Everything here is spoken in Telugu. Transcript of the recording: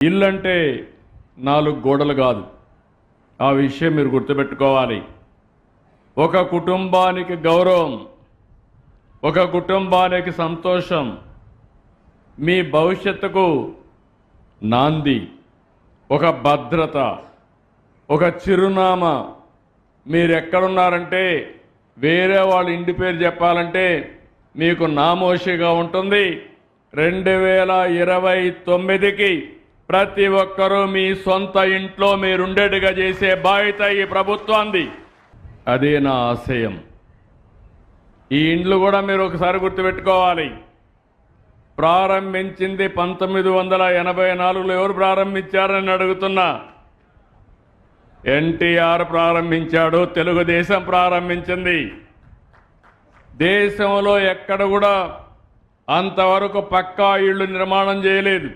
ఇల్లు అంటే 4 గోడలు కాదు. ఆ విషయం మీరు గుర్తుపెట్టుకోవాలి. ఒక కుటుంబానికి గౌరవం, ఒక కుటుంబానికి సంతోషం, మీ భవిష్యత్తుకు నాంది, ఒక భద్రత, ఒక చిరునామా. మీరు ఎక్కడున్నారంటే వేరే వాళ్ళ ఇంటి పేరు చెప్పాలంటే మీకు నామోషిగా ఉంటుంది. 2029కి ప్రతి ఒక్కరూ మీ సొంత ఇంట్లో మీరుండేట్టుగా చేసే బాధ్యత ఈ ప్రభుత్వాన్ని. అదే నా ఆశయం. ఈ ఇండ్లు కూడా మీరు ఒకసారి గుర్తుపెట్టుకోవాలి. ప్రారంభించింది 1984లో ఎవరు ప్రారంభించారని అడుగుతున్నా. ఎన్టీఆర్ ప్రారంభించాడు, తెలుగుదేశం ప్రారంభించింది. దేశంలో ఎక్కడ కూడా అంతవరకు పక్కా ఇళ్లు నిర్మాణం చేయలేదు.